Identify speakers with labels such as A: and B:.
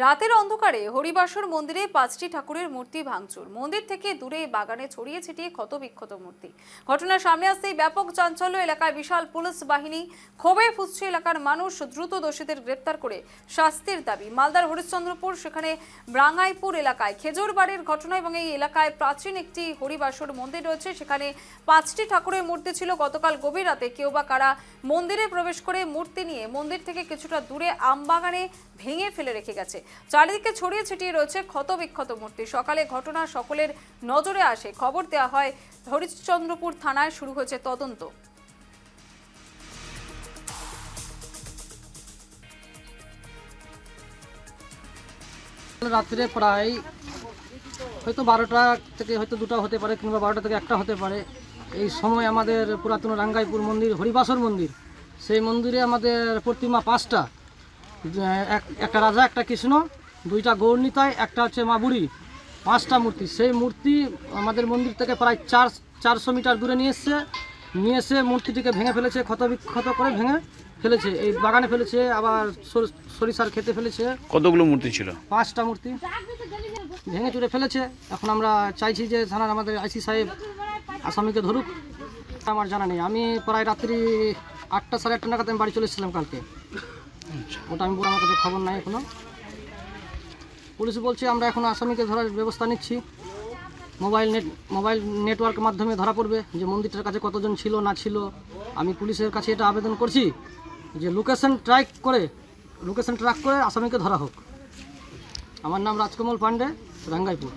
A: রাতের অন্ধকারে হরিবাসর মন্দিরে 5টি ঠাকুরের মূর্তি ভাঙচুর। মন্দির থেকে দূরে বাগানে ছড়িয়ে ছিটিয়ে ক্ষতবিক্ষত মূর্তি। ঘটনার সামনে আসতেই ব্যাপক চাঞ্চল্য এলাকায়। বিশাল পুলিশ বাহিনী ক্ষোভে ফুঁসছে এলাকার মানুষ। দ্রুত দোষীদের গ্রেপ্তার করে শাস্তির দাবি। মালদার হরিশ্চন্দ্রপুর সেখানে ব্রাঙ্গাইপুর এলাকায় খেজুরবাড়ির ঘটনা এবং এই এলাকায় প্রাচীন একটি হরিবাসর মন্দির রয়েছে। সেখানে 5টি ঠাকুরের মূর্তি ছিল। গতকাল গভীর রাতে কেউ বা কারা মন্দিরে প্রবেশ করে মূর্তি নিয়ে মন্দির থেকে কিছুটা দূরে আমবাগানে ভেঙে ফেলে রেখে গেছে। চারিদিকে ছড়িয়ে ছিটিয়ে রয়েছে ক্ষতবিক্ষত মূর্তি। সকালে ঘটনা সকলের নজরে আসে। খবর দেওয়া হয় হরিশ্চন্দ্রপুর থানায়। শুরু হয়েছে তদন্ত।
B: রাত্রে প্রায় হয়তো 12টা থেকে হয়তো 2টা হতে পারে, কিংবা 12টা থেকে 1টা হতে পারে। এই সময় আমাদের পুরাতন রাঙ্গাইপুর মন্দির হরিবাসর মন্দির, সেই মন্দিরে আমাদের প্রতিমা 5টা, একটা রাজা, একটা কৃষ্ণ, 2টা গৌরনীতায়, একটা হচ্ছে মা বুড়ি, 5টা মূর্তি। সেই মূর্তি আমাদের মন্দির থেকে প্রায় 400 মিটার দূরে নিয়ে এসে মূর্তিটিকে ভেঙে ফেলেছে, ক্ষতবিক্ষত করে ভেঙে ফেলেছে। এই বাগানে ফেলেছে, আবার সরিষার খেতে ফেলেছে।
C: কতগুলো মূর্তি ছিল? 5টা
B: মূর্তি ভেঙে চুরে ফেলেছে। এখন আমরা চাইছি যে থানার আমাদের আইসি সাহেব আসামিকে ধরুক। আমার জানা নেই, আমি প্রায় রাত্রি 8টা সাড়ে 8টা নাগাদ আমি বাড়ি চলে এসেছিলাম কালকে। ওটা আমি আমার কাছে খবর নাই এখনো। পুলিশ বলছে আমরা এখন আসামিকে ধরার ব্যবস্থা নিচ্ছি। মোবাইল নেটওয়ার্কের মাধ্যমে ধরা পড়বে যে মন্দিরটার কাছে কতজন ছিল না ছিল। আমি পুলিশের কাছে এটা আবেদন করছি যে লোকেশন ট্র্যাক করে আসামিকে ধরা হোক। আমার নাম রাজকমল পান্ডে, রাঙ্গাইপুর।